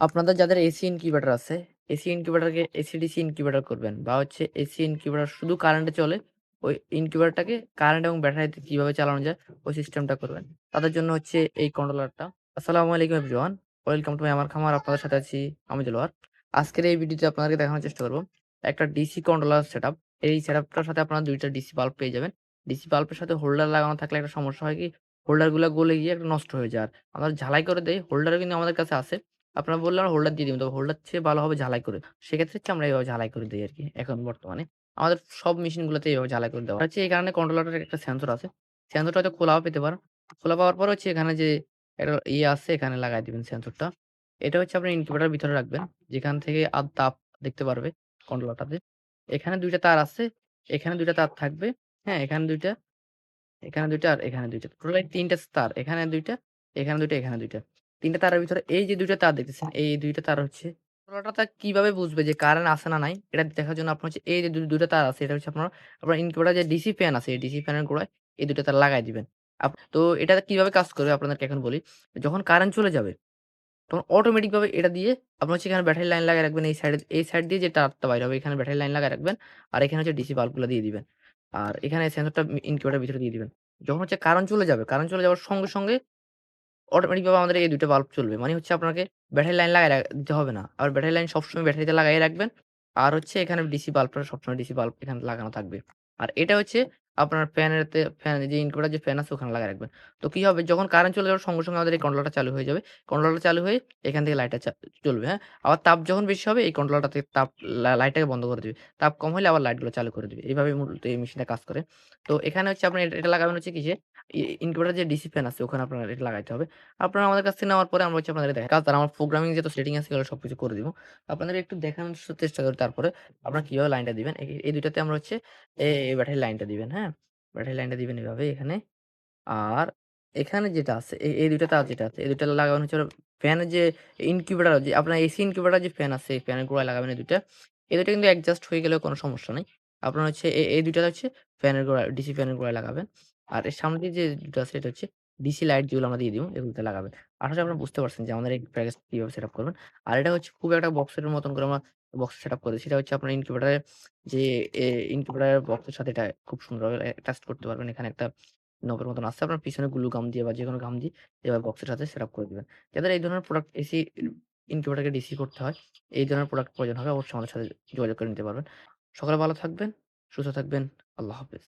আপনাদের যাদের AC incubator আছে, এসি ইনকিউবেটরকে এসি-ডিসি ইনকিউবেটর করবেন বা হচ্ছে এসি ইনকিউবেটর শুধু কারেন্টে চলে, ওই ইনকিউবেটরটাকে কারেন্ট এবং ব্যাটারিতে কিভাবে চালানো যায় ওই সিস্টেমটা করবেন। তাদের জন্য হচ্ছে এই কন্ট্রোলারটা। আসসালামু আলাইকুম এভরিওয়ান। ওয়েলকাম টু মাই আমার খামার। আপনাদের সাথে আছি আমি দেলোয়ার। আজকের এই ভিডিওতে আপনাদেরকে দেখানোর চেষ্টা করব একটা ডিসি কন্ট্রোলার সেটআপ। এই সেটআপটার সাথে আপনারা ২ টা ডিসি বাল্ব পেয়ে যাবেন। ডিসি বাল্বের সাথে হোল্ডার লাগানো থাকলে একটা সমস্যা হয় কি, হোল্ডার গুলা গলে গিয়ে একটা নষ্ট হয়ে যায়। আর আমরা ঝালাই করে দেই, হোল্ডারও কিন্তু আমাদের কাছে আছে। আপনারা বললে আমরা হোল্ডার দিয়ে দিবো। তবে হোল্ডার চেয়ে ভালো হবে ঝালাই করে। সেক্ষেত্রে হচ্ছে আমরা এভাবে ঝালাই করে দেই আরকি এখন বর্তমানে। আমাদের সব মেশিনগুলোতে এভাবে ঝালাই করে দেওয়া হচ্ছে। এই কারণে কন্ট্রোলারের একটা সেন্সর আছে। সেন্সরটা হয়তো খোলাও পেতে পারেন। খোলা পাওয়ার পরে হচ্ছে এখানে যে একটা ইয়ে আছে এখানে লাগায় দিবেন সেন্সরটা। এটা হচ্ছে আপনার ইনকিউবেটরের ভিতরে রাখবেন। যেখান থেকে তাপ দেখতে পারবে কন্ট্রোলারটাতে। এখানে ২ টা তার আছে। এখানে ২ টা তার থাকবে। হ্যাঁ? এখানে ২ টা, এখানে ২ টা আর এখানে ২ টা। টোটাল ৩ টা তার। এখানে ২ টা, এখানে ২ টা, এখানে ২ টা। ৩ টা তারের ভিতরে এই যে ২ টা তার দেখতেছেন, এই ২ টা তার হচ্ছে কন্ট্রোলারটা কিভাবে বুঝবে যে কারেন্ট আছে না নাই, এটা দেখার জন্য আপনার হচ্ছে এই যে ২ টা তার আছে, এটা হচ্ছে আপনার ইনকিউবেটর যে ডিসি ফ্যান আছে, এই ডিসি ফ্যানের গোড়ায় এই ২ টা তার লাগায় দিবেন। তো এটা কিভাবে কাজ করবে আপনাদেরকে এখন বলি। যখন কারেন্ট চলে যাবে তখন অটোমেটিক ভাবে এটা দিয়ে আপনার হচ্ছে এখানে ব্যাটারি লাইন লাগায় রাখবেন এই সাইড দিয়ে যে তারটা বাইর হবে এখানে ব্যাটারি লাইন লাগায় রাখবেন। আর এখানে হচ্ছে ডিসি বাল্বগুলা দিয়ে দিবেন। আর এখানে সেন্সরটা ইনকিউবেটরের ভিতরে দিয়ে দিবেন। যখন হচ্ছে কারেন্ট চলে যাবে, কারেন্ট চলে যাওয়ার সঙ্গে, সঙ্গে অটোমেটিক ভাবে আমাদের এই ২ টা বাল্ব চলবে। মানে হচ্ছে আপনাকে ব্যাটারি লাইন লাগায় দিতে হবে না। আর ব্যাটারি লাইন সবসময় ব্যাটারিতে লাগায়ে রাখবেন। আর হচ্ছে এখানে ডিসি বাল্বটা সবসময় ডিসি বাল্ব এখানে লাগানো থাকবে। আর এটা হচ্ছে আপনার ফ্যান যে ইনভার্টার যে ফ্যান আছে ওখানে লাগায় রাখবেন। তো কি হবে যখন কারেন্ট চলে যাওয়ার সঙ্গে, সঙ্গে আমাদের এই কন্ট্রোলারটা চালু হয়ে যাবে। কন্ট্রোলারটা চালু হয়ে এখান থেকে লাইটটা জ্বলবে, হ্যাঁ? আবার তাপ যখন বেশি হবে এই কন্ট্রোলারটা থেকে তাপ লাইটটাকে বন্ধ করে দিবে। তাপ কম হলে আবার লাইটগুলো চালু করে দিবে। এভাবে মূলত এই মেশিনটা কাজ করে। তো এখানে হচ্ছে আপনার এটা লাগাবেন হচ্ছে কিসে ইনভার্টার যে ডিসি ফ্যান আছে ওখানে আপনার এটা লাগাইতে হবে। আপনারা আমাদের কাছ থেকে নেওয়ার পরে আমরা হচ্ছে আপনাদের দেখাই। কাজ আর আমার প্রোগ্রামিং যত সেটিং আছে এগুলো সবকিছু করে দিব। আপনাদের একটু দেখানোর চেষ্টা করি তারপরে আপনারা কিভাবে লাইনটা দিবেন। এই ২ টাতে আমরা হচ্ছে এই ব্যাটারির লাইনটা দিবেন, হ্যাঁ? ব্যাটারির লাইনটা দিবেন এভাবে এখানে। আর এখানে যেটা আছে এই ২ টা তার যেটা আছে এই ২ টা লাগাবেন হচ্ছে হলো ফ্যানের যে ইনকিউবেটর যে আপনার এসি ইনকিউবেটর যে ফ্যান আছে এই ফ্যানের গোড়ায় লাগাবেন এই ২ টা। এই ২ টা কিন্তু অ্যাডজাস্ট হয়ে গেলেও কোনো সমস্যা নাই। আপনার হচ্ছে এই ২ টা হচ্ছে ফ্যানের গোড়ায় ডিসি ফ্যানের গোড়ায় লাগাবেন। আর এর সামনে দিয়ে যে ২ টা আছে এটা হচ্ছে ডিসি লাইট যেগুলো আমরা দিয়ে দিব এগুলোতে লাগাবেন। আশা করি আপনারা বুঝতে পারছেন যে আমাদের এই প্যাকেজ কিভাবে সেটআপ করবেন। আর এটা হচ্ছে খুব একটা বক্সের মতন করে আমরা বক্স সেটআপ করেছি। সেটা হচ্ছে আপনার ইনকিউবেটরের যে এ ইনকিউবেটরের বক্সের সাথে এটা খুব সুন্দরভাবে অ্যাটাচ করতে পারবেন। এখানে একটা নবের মতন আছে। আপনার পিছনে গ্লু গাম দিয়ে বা যেকোনো গাম দিয়ে এভাবে বক্সের সাথে সেটআপ করে দিবেন। যাদের এই ধরনের প্রোডাক্ট এসি ইনকিউবেটরকে ডিসি করতে হয়, এই ধরনের প্রোডাক্ট প্রয়োজন হবে অবশ্যই আমাদের সাথে যোগাযোগ করে নিতে পারবেন। সকলে ভালো থাকবেন, সুস্থ থাকবেন। আল্লাহ হাফেজ।